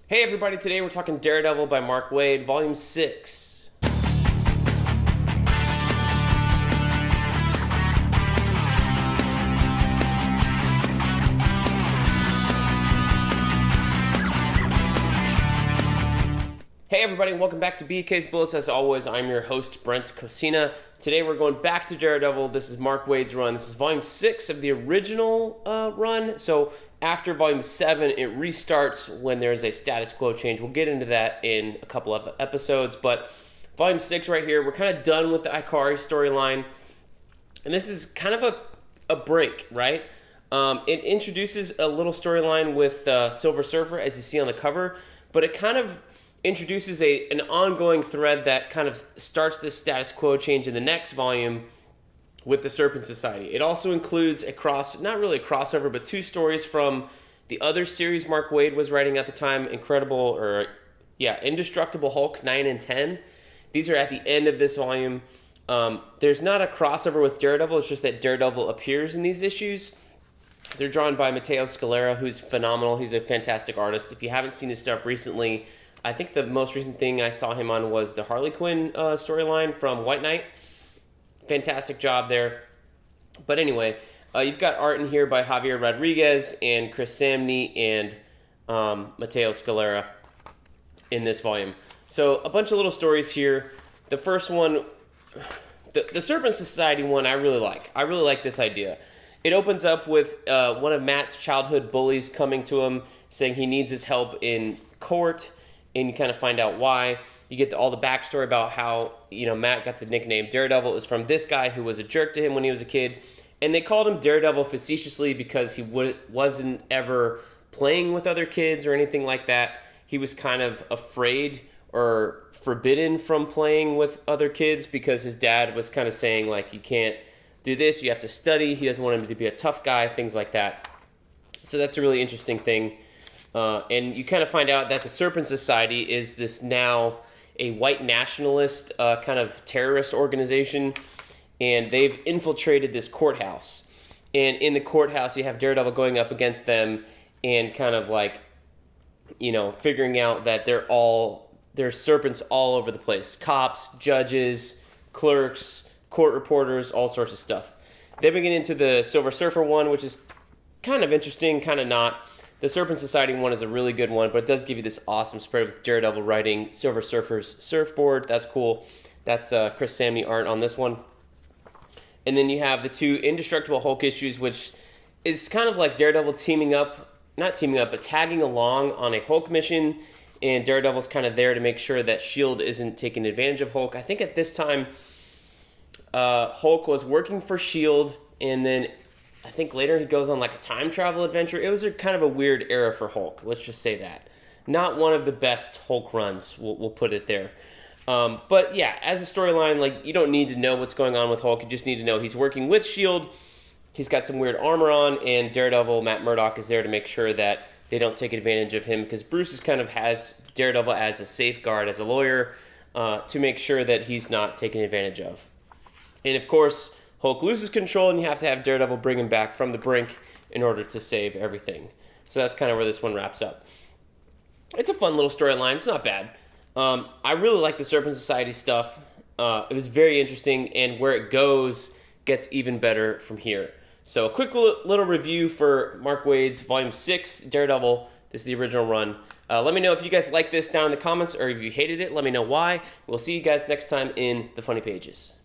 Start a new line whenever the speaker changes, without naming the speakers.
Hey everybody, today we're talking Daredevil by Mark Waid, Volume 6. Hey everybody, and welcome back to BK's Bullets. As always, I'm your host, Brent Cosina. Today we're going back to Daredevil. This is Mark Waid's run. This is Volume 6 of the original run. So after Volume 7, it restarts when there's a status quo change. We'll get into that in a couple of episodes. But Volume 6 right here, we're kind of done with the Ikari storyline. And this is kind of a break, right? It introduces a little storyline with Silver Surfer, as you see on the cover. But it kind of introduces an ongoing thread that kind of starts this status quo change in the next volume with the Serpent Society. It also includes not really a crossover, but two stories from the other series Mark Waid was writing at the time, Indestructible Hulk 9 and 10. These are at the end of this volume. There's not a crossover with Daredevil, it's just that Daredevil appears in these issues. They're drawn by Matteo Scalera, who's phenomenal. He's a fantastic artist. If you haven't seen his stuff recently, I think the most recent thing I saw him on was the Harley Quinn storyline from White Knight. Fantastic job there. But anyway, you've got art in here by Javier Rodriguez and Chris Samney and Matteo Scalera in this volume. So a bunch of little stories here. The first one, the Serpent Society one, I really like. I really like this idea. It opens up with one of Matt's childhood bullies coming to him saying he needs his help in court. And you kind of find out why. You get all the backstory about how, Matt got the nickname Daredevil. It was from this guy who was a jerk to him when he was a kid. And they called him Daredevil facetiously because he wasn't ever playing with other kids or anything like that. He was kind of afraid or forbidden from playing with other kids because his dad was kind of saying, like, you can't do this, you have to study. He doesn't want him to be a tough guy, things like that. So that's a really interesting thing. And you kind of find out that the Serpent Society is this now a white nationalist kind of terrorist organization, and they've infiltrated this courthouse. And in the courthouse, you have Daredevil going up against them and kind of like, figuring out that there's serpents all over the place. Cops, judges, clerks, court reporters, all sorts of stuff. Then we get into the Silver Surfer one, which is kind of interesting, kind of not. The Serpent Society one is a really good one, but it does give you this awesome spread with Daredevil writing Silver Surfer's surfboard. That's cool. That's Chris Samney art on this one. And then you have the two Indestructible Hulk issues, which is kind of like Daredevil tagging along on a Hulk mission. And Daredevil's kind of there to make sure that S.H.I.E.L.D. isn't taking advantage of Hulk. I think at this time, Hulk was working for S.H.I.E.L.D., and then I think later he goes on like a time travel adventure. It was kind of a weird era for Hulk. Let's just say that. Not one of the best Hulk runs. We'll put it there. But yeah, as a storyline, like you don't need to know what's going on with Hulk. You just need to know he's working with S.H.I.E.L.D. He's got some weird armor on, and Daredevil, Matt Murdock, is there to make sure that they don't take advantage of him because Bruce is kind of has Daredevil as a safeguard, as a lawyer, to make sure that he's not taken advantage of. And of course, Hulk loses control, and you have to have Daredevil bring him back from the brink in order to save everything. So that's kind of where this one wraps up. It's a fun little storyline. It's not bad. I really like the Serpent Society stuff. It was very interesting, and where it goes gets even better from here. So a quick little review for Mark Waid's Volume 6, Daredevil. This is the original run. Let me know if you guys like this down in the comments, or if you hated it, let me know why. We'll see you guys next time in the Funny Pages.